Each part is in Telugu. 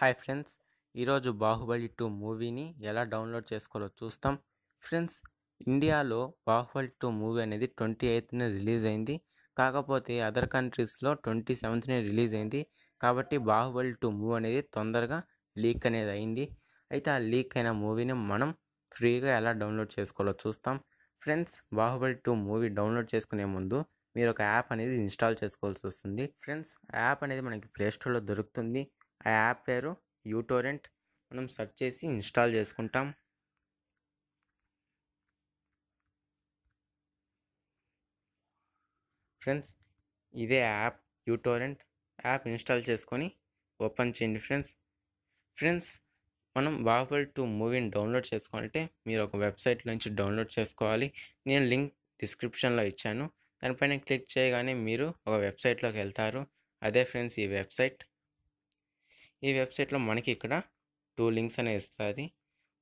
హాయ్ ఫ్రెండ్స్, ఈరోజు 'బాహుబలి 2' మూవీని ఎలా డౌన్లోడ్ చేసుకోవాలో చూస్తాం. ఫ్రెండ్స్, ఇండియాలో 'బాహుబలి 2' మూవీ అనేది 28న రిలీజ్ అయింది. కాకపోతే అదర్ కంట్రీస్లో 27నే రిలీజ్ అయింది. కాబట్టి 'బాహుబలి 2' మూవీ అనేది తొందరగా లీక్ అనేది అయింది. అయితే ఆ లీక్ అయిన మూవీని మనం ఫ్రీగా ఎలా డౌన్లోడ్ చేసుకోవాలో చూస్తాం. ఫ్రెండ్స్, 'బాహుబలి 2' మూవీ డౌన్లోడ్ చేసుకునే ముందు మీరు ఒక యాప్ అనేది ఇన్స్టాల్ చేసుకోవాల్సి వస్తుంది. ఫ్రెండ్స్, ఆ యాప్ అనేది మనకి ప్లేస్టోర్లో దొరుకుతుంది. ఆ యాప్ పేరు యూటోరెంట్. మనం సెర్చ్ చేసి ఇన్స్టాల్ చేసుకుంటాం. ఫ్రెండ్స్, ఇదే యాప్ యూటోరెంట్. యాప్ ఇన్స్టాల్ చేసుకొని ఓపెన్ చేయండి. ఫ్రెండ్స్, మనం 'బాహుబలి 2' మూవీని డౌన్లోడ్ చేసుకోవాలంటే మీరు ఒక వెబ్సైట్ నుంచి డౌన్లోడ్ చేసుకోవాలి. నేను లింక్ డిస్క్రిప్షన్లో ఇచ్చాను. దానిపైన క్లిక్ చేయగానే మీరు ఒక వెబ్సైట్లోకి వెళ్తారు. అదే ఫ్రెండ్స్ ఈ వెబ్సైట్. ఈ వెబ్సైట్లో మనకి ఇక్కడ 2 లింక్స్ అనేవి ఇస్తుంది.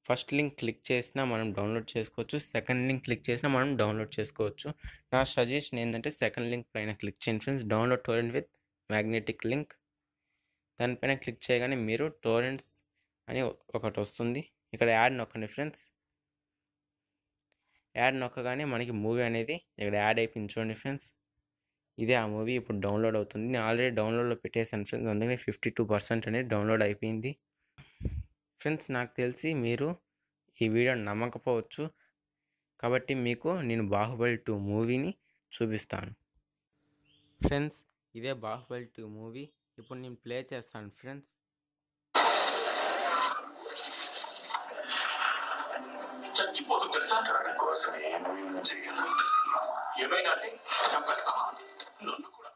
ఫస్ట్ లింక్ క్లిక్ చేసినా మనం డౌన్లోడ్ చేసుకోవచ్చు. సెకండ్ లింక్ క్లిక్ చేసినా మనం డౌన్లోడ్ చేసుకోవచ్చు. నా సజెషన్ ఏంటంటే సెకండ్ లింక్ పైన క్లిక్ చేయండి friends. Download torrent with magnetic link. దానిపైన క్లిక్ చేయగానే మీరు టోరెంట్స్ అని ఒకటి వస్తుంది. ఇక్కడ యాడ్ నొక్కండి ఫ్రెండ్స్. యాడ్ నొక్కగానే మనకి మూవీ అనేది ఇక్కడ యాడ్ అయిపోయింది చూడండి ఫ్రెండ్స్. ఇదే ఆ మూవీ ఇప్పుడు డౌన్లోడ్ అవుతుంది. నేను ఆల్రెడీ డౌన్లోడ్లో పెట్టేశాను ఫ్రెండ్స్. అందుకని 52% అనేది డౌన్లోడ్ అయిపోయింది. ఫ్రెండ్స్, నాకు తెలిసి మీరు ఈ వీడియోని నమ్మకపోవచ్చు. కాబట్టి మీకు నేను 'బాహుబలి 2' మూవీని చూపిస్తాను. ఫ్రెండ్స్, ఇదే 'బాహుబలి 2' మూవీ. ఇప్పుడు నేను ప్లే చేస్తాను ఫ్రెండ్స్. చచ్చిపోదు తెలుసా కోసం ఏమైనా చేయగలను. ఏమైనా అంటే చంపేస్తావా? నన్ను కూడా.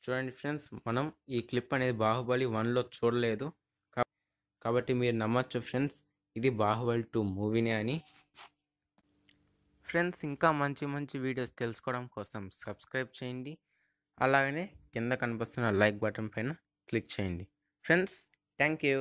చూడండి ఫ్రెండ్స్, మనం ఈ క్లిప్ అనేది 'బాహుబలి 1'లో చూడలేదు. కాబట్టి మీరు నమ్మచ్చు ఫ్రెండ్స్, ఇది 'బాహుబలి 2' మూవీనే అని. ఫ్రెండ్స్, ఇంకా మంచి మంచి వీడియోస్ తెలుసుకోవడం కోసం సబ్స్క్రైబ్ చేయండి. అలాగనే కింద కనిపిస్తున్న లైక్ బటన్ పైన క్లిక్ చేయండి. Friends, thank you.